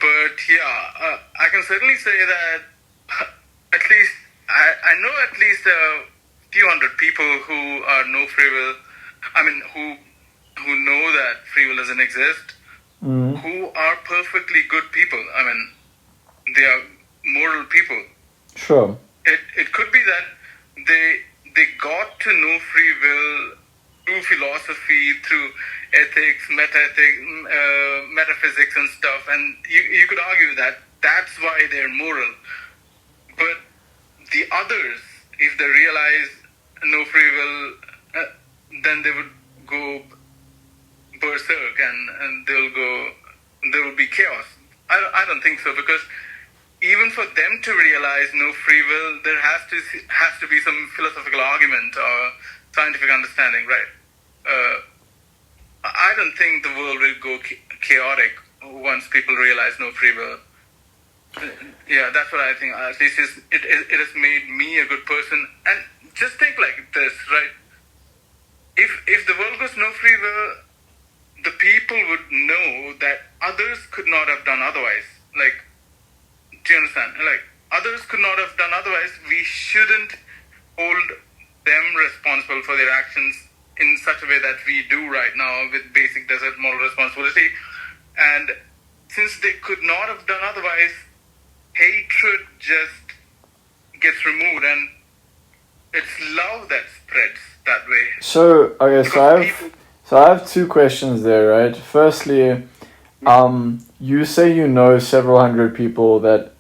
Speaker 2: But yeah, I can certainly say that at least I know at least a few hundred people who are no free will. I mean, who know that free will doesn't exist. Who are perfectly good people. I mean, they are moral people.
Speaker 1: Sure.
Speaker 2: It could be that they got to know free will through philosophy, through ethics, metaphysics and stuff, and you could argue that that's why they're moral. But the others, if they realize no free will, then they would go berserk and there will be chaos. I don't think so, because even for them to realize no free will, there has to be some philosophical argument or scientific understanding, right? I don't think the world will go chaotic once people realize no free will. Yeah, that's what I think. At least it has made me a good person. And just think like this, right? If the world goes no free will, the people would know that others could not have done otherwise. Like, do you understand? Like, others could not have done otherwise. We shouldn't hold them responsible for their actions in such a way that we do right now with basic desert moral responsibility. And since they could not have done otherwise, hatred just gets removed, and it's love that spreads that way.
Speaker 1: So I have two questions there, right? Firstly, you say you know several hundred people that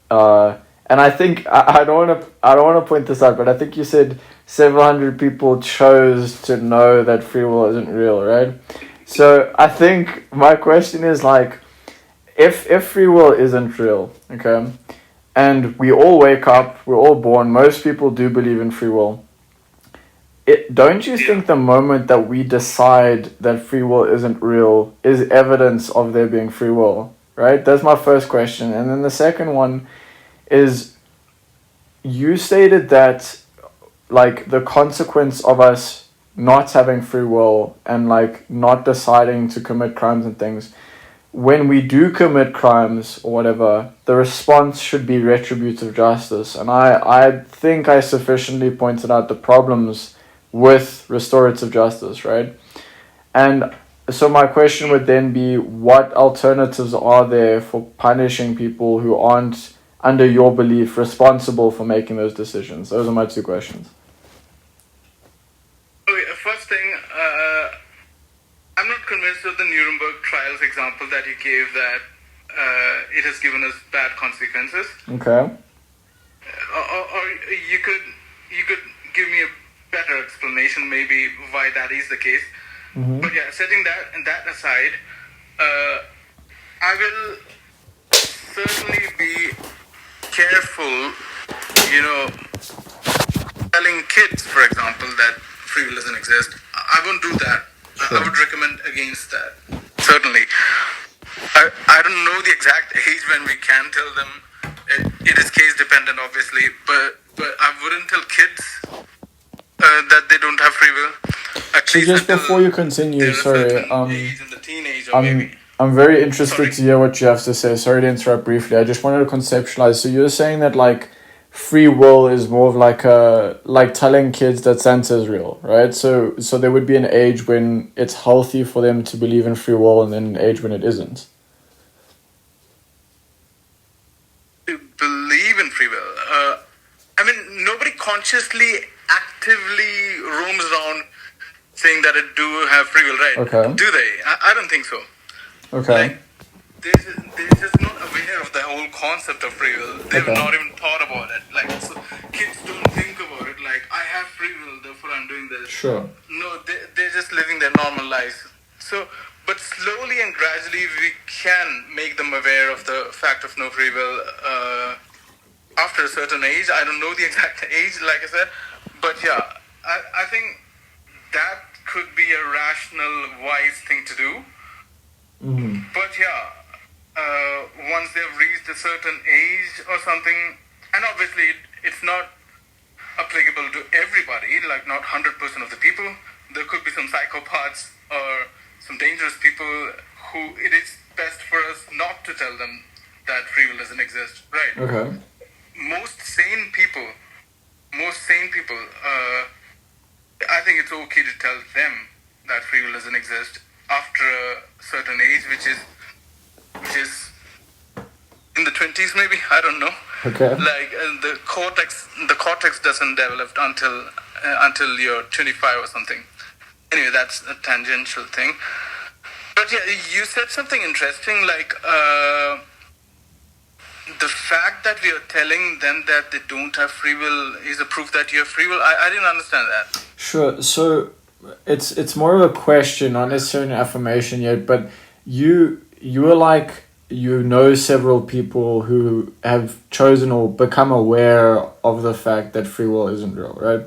Speaker 1: and I think I don't want to point this out, but I think you said several hundred people chose to know that free will isn't real, right? So I think my question is, like, if free will isn't real, okay, and we all wake up, we're all born, most people do believe in free will. Don't you think the moment that we decide that free will isn't real is evidence of there being free will, right? That's my first question. And then the second one is, you stated that, like, the consequence of us not having free will and, like, not deciding to commit crimes and things, when we do commit crimes or whatever, the response should be retributive justice. And I think I sufficiently pointed out the problems with restorative justice, right? And so my question would then be, what alternatives are there for punishing people who aren't, under your belief, responsible for making those decisions? Those are my two questions.
Speaker 2: Okay, first thing, I'm not convinced of the Nuremberg trials example that you gave, that it has given us bad consequences.
Speaker 1: Okay.
Speaker 2: Or you could give me a better explanation, maybe, why that is the case.
Speaker 1: Mm-hmm.
Speaker 2: But yeah, setting that aside, I will certainly be careful, telling kids, for example, that free will doesn't exist. I won't do that. Sure. I would recommend against that. Certainly. I don't know the exact age when we can tell them. It is case dependent, obviously, but but I wouldn't tell kids that they don't have free will.
Speaker 1: So just before you continue, sorry,
Speaker 2: age in the teenage or maybe.
Speaker 1: I'm very interested to hear what you have to say. Sorry to interrupt briefly. I just wanted to conceptualize. So you're saying that like free will is more of like telling kids that Santa is real, right? So there would be an age when it's healthy for them to believe in free will, and then an age when it isn't.
Speaker 2: To believe in free will. I mean, nobody consciously, actively roams around saying that it do have free will, right?
Speaker 1: Okay.
Speaker 2: Do they? I don't think so.
Speaker 1: Okay.
Speaker 2: Like, they're just not aware of the whole concept of free will. They've not even thought about it. Like, so kids don't think about it like, I have free will, therefore I'm doing this.
Speaker 1: Sure.
Speaker 2: No, they're just living their normal lives. So, but slowly and gradually we can make them aware of the fact of no free will after a certain age. I don't know the exact age, like I said. But yeah, I think that could be a rational, wise thing to do.
Speaker 1: Mm-hmm.
Speaker 2: But yeah, once they've reached a certain age or something, and obviously it's not applicable to everybody, like not 100% of the people. There could be some psychopaths or some dangerous people who it is best for us not to tell them that free will doesn't exist, right?
Speaker 1: Okay.
Speaker 2: Most sane people, I think it's okay to tell them that free will doesn't exist after a certain age, which is in the 20s maybe, I don't know.
Speaker 1: Okay.
Speaker 2: Like the cortex doesn't develop until you're 25 or something. Anyway, that's a tangential thing. But yeah, you said something interesting, like the fact that we are telling them that they don't have free will is a proof that you have free will. I didn't understand that.
Speaker 1: Sure. So it's more of a question, not necessarily an affirmation yet, but you are like, you know, several people who have chosen or become aware of the fact that free will isn't real, right?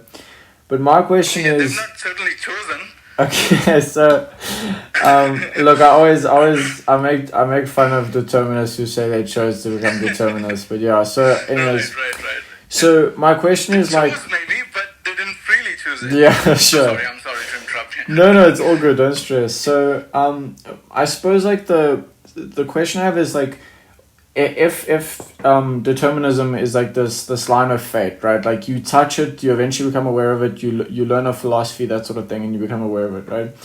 Speaker 1: But my question is,
Speaker 2: they've not certainly chosen.
Speaker 1: Okay, so look, I make fun of determinists who say they chose to become determinists, but yeah. So anyways,
Speaker 2: right.
Speaker 1: So my question is like,
Speaker 2: maybe, but they didn't freely choose it.
Speaker 1: Yeah, sure.
Speaker 2: I'm sorry to interrupt you.
Speaker 1: No, it's all good. Don't stress. So I suppose like the question I have is like, if determinism is like this line of fate, right? Like you touch it, you eventually become aware of it. You learn a philosophy, that sort of thing, and you become aware of it, right?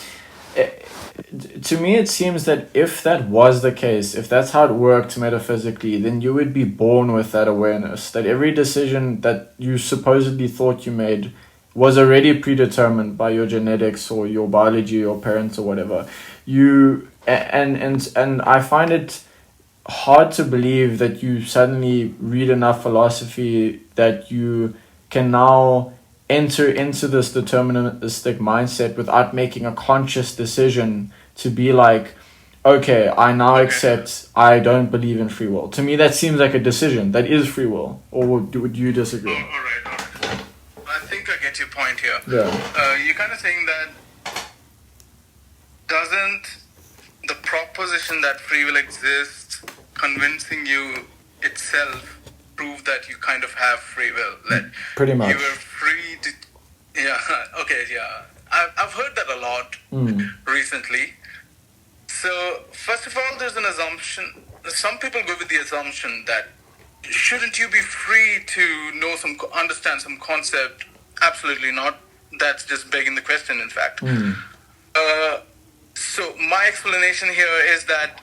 Speaker 1: To me, it seems that if that was the case, if that's how it worked metaphysically, then you would be born with that awareness that every decision that you supposedly thought you made was already predetermined by your genetics or your biology, your parents or whatever. And I find it hard to believe that you suddenly read enough philosophy that you can now enter into this deterministic mindset without making a conscious decision to be like, okay, I now accept I don't believe in free will. To me, that seems like a decision. That is free will. Or would you disagree?
Speaker 2: All right. I think I get your point here.
Speaker 1: Yeah.
Speaker 2: You're kind of saying that doesn't the proposition that free will exists convincing you itself prove that you kind of have free will? Like,
Speaker 1: pretty much.
Speaker 2: You were free to... Yeah, okay, yeah. I've heard that a lot recently. So, first of all, there's an assumption. Some people go with the assumption that shouldn't you be free to understand some concept? Absolutely not. That's just begging the question, in fact. So my explanation here is that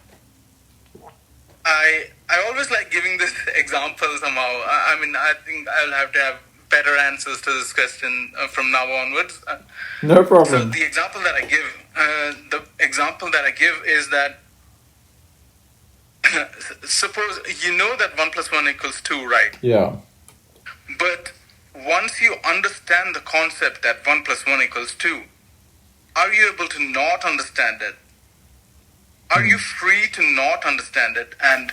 Speaker 2: I always like giving this example somehow. I mean, I think I'll have to have better answers to this question from now onwards.
Speaker 1: No problem.
Speaker 2: So the example that I give is that suppose you know that 1 + 1 = 2, right?
Speaker 1: Yeah.
Speaker 2: But once you understand the concept that 1 + 1 = 2, are you able to not understand it? Are you free to not understand it and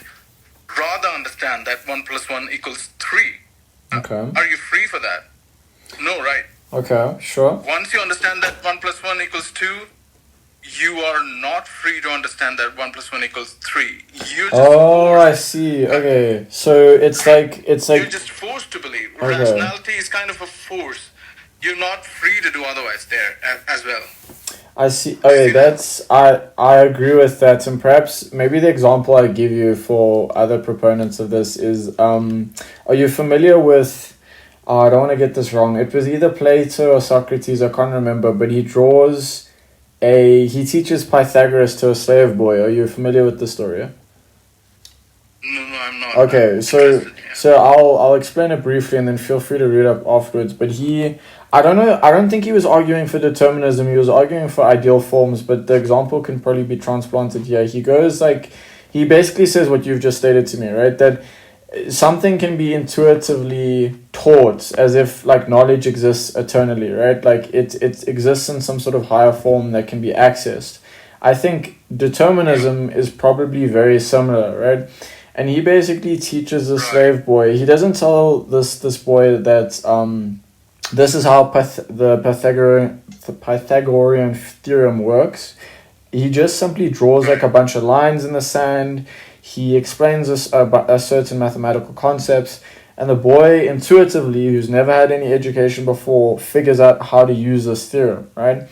Speaker 2: rather understand that 1 + 1 = 3?
Speaker 1: Okay.
Speaker 2: Are you free for that? No, right?
Speaker 1: Okay, sure.
Speaker 2: Once you understand that 1 + 1 = 2, you are not free to understand that 1 plus 1 equals 3. You're just
Speaker 1: I
Speaker 2: forced.
Speaker 1: see. Okay, so it's like
Speaker 2: You're just forced to believe.
Speaker 1: Okay.
Speaker 2: Rationality is kind of a force. You're not free to do otherwise there as well.
Speaker 1: I see. Okay, I agree with that, and perhaps maybe the example I give you for other proponents of this is are you familiar with? I don't want to get this wrong. It was either Plato or Socrates. I can't remember, but he teaches Pythagoras to a slave boy. Are you familiar with the story?
Speaker 2: No, I'm not.
Speaker 1: Okay, so I'll explain it briefly and then feel free to read up afterwards. But I don't think he was arguing for determinism. He was arguing for ideal forms. But the example can probably be transplanted here. He basically says what you've just stated to me, right? That something can be intuitively taught as if like knowledge exists eternally, right? Like it exists in some sort of higher form that can be accessed. I think determinism is probably very similar, right? And he basically teaches the slave boy. He doesn't tell this boy that this is how the Pythagorean theorem works. He just simply draws like a bunch of lines in the sand. He explains a certain mathematical concepts, and the boy intuitively, who's never had any education before, figures out how to use this theorem, right?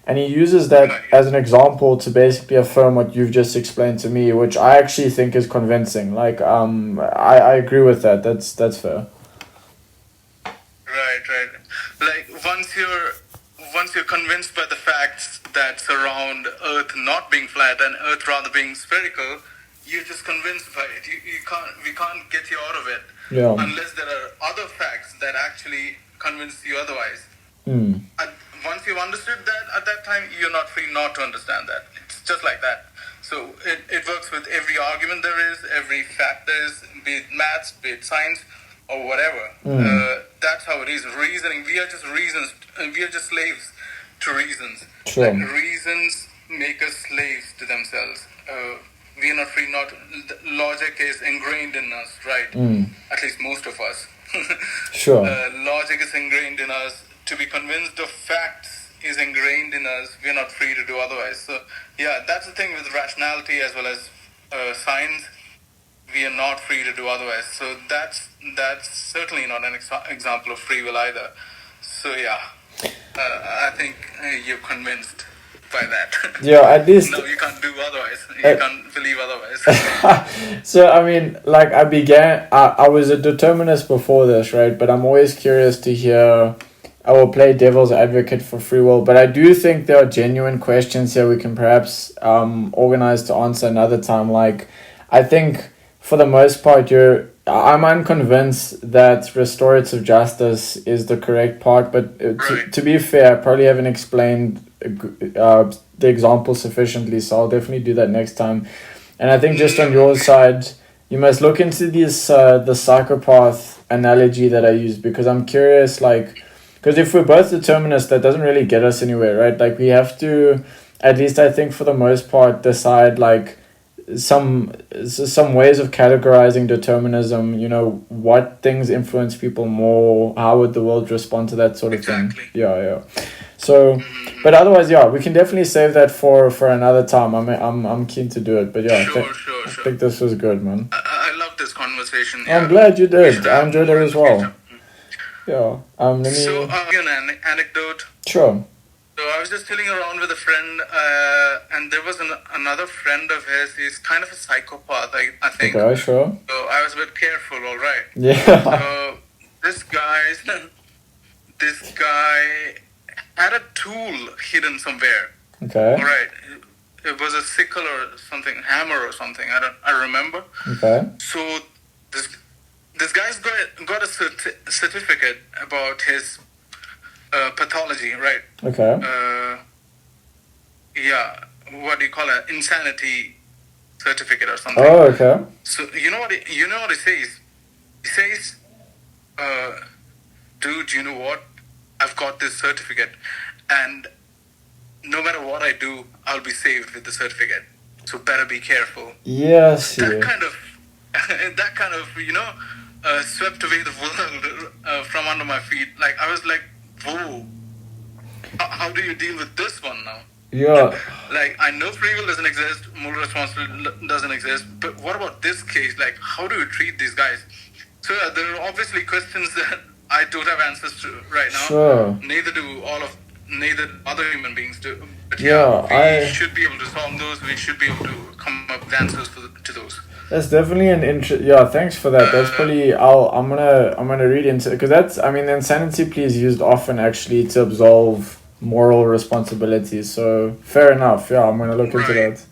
Speaker 1: And he uses that as an example to basically affirm what you've just explained to me, which I actually think is convincing. Like, I agree with that. That's fair.
Speaker 2: Right. Like once you're convinced by the facts that surround Earth not being flat and Earth rather being spherical, you're just convinced by it. We can't get you out of it unless there are other facts that actually convince you otherwise. And once you've understood that, at that time, you're not free not to understand that. It's just like that. So it works with every argument there is, every fact there is, be it maths, be it science, or whatever. That's how it is. Reasoning, we are just slaves to reasons.
Speaker 1: True.
Speaker 2: Like, reasons make us slaves to themselves. We are not free. Logic is ingrained in us, right? At least most of us.
Speaker 1: Sure.
Speaker 2: Logic is ingrained in us. To be convinced of facts is ingrained in us. We are not free to do otherwise. So, yeah, that's the thing with rationality as well as science. We are not free to do otherwise. So that's certainly not an example of free will either. So yeah, I think you're convinced by that.
Speaker 1: Yeah, at least.
Speaker 2: No, you can't do otherwise. You can't believe otherwise.
Speaker 1: So I mean, like I was a determinist before this, right? But I'm always curious to hear. I will play devil's advocate for free will, but I do think there are genuine questions here we can perhaps organize to answer another time. Like, I think for the most part, I'm unconvinced that restorative justice is the correct part, but to be fair, I probably haven't explained the example sufficiently, so I'll definitely do that next time. And I think just on your side, you must look into the psychopath analogy that I used, because I'm curious, like, because if we're both determinists, that doesn't really get us anywhere, right? Like, we have to, at least I think for the most part, decide like some ways of categorizing determinism, what things influence people more, how would the world respond to that sort of thing. Yeah. So, but otherwise, yeah, we can definitely save that for another time. I'm keen to do it, but yeah,
Speaker 2: Sure.
Speaker 1: I think this was good, man.
Speaker 2: I love this conversation.
Speaker 1: Yeah. I'm glad you did. I enjoyed it as well. Yeah. Let me.
Speaker 2: So, an anecdote.
Speaker 1: Sure.
Speaker 2: So I was just chilling around with a friend, and there was another friend of his. He's kind of a psychopath, I think.
Speaker 1: Okay, sure.
Speaker 2: So I was a bit careful, all right.
Speaker 1: Yeah.
Speaker 2: So this guy had a tool hidden somewhere.
Speaker 1: Okay.
Speaker 2: All right. It was a sickle or something, hammer or something. I remember.
Speaker 1: Okay.
Speaker 2: So this guy's got a certificate about his pathology, right?
Speaker 1: Okay.
Speaker 2: Yeah, what do you call it? Insanity certificate or something.
Speaker 1: Oh, okay.
Speaker 2: So you know what he says? He says, "Dude, you know what? I've got this certificate, and no matter what I do, I'll be saved with the certificate. So better be careful."
Speaker 1: Yes.
Speaker 2: That kind of swept away the world from under my feet. Like, I was like, whoa, how do you deal with this one now?
Speaker 1: Yeah.
Speaker 2: Like, I know free will doesn't exist, moral responsibility doesn't exist, but what about this case? Like, how do you treat these guys? So there are obviously questions that I don't have answers to right now.
Speaker 1: Sure.
Speaker 2: Neither other human beings do. But
Speaker 1: Yeah,
Speaker 2: we should be able to solve those. We should be able to come up with answers to those.
Speaker 1: That's definitely an interest. Yeah, thanks for that. That's probably I'm gonna read into, because that's, I mean, the insanity plea is used often actually to absolve moral responsibilities. So fair enough. Yeah, I'm gonna look into
Speaker 2: Right.
Speaker 1: that.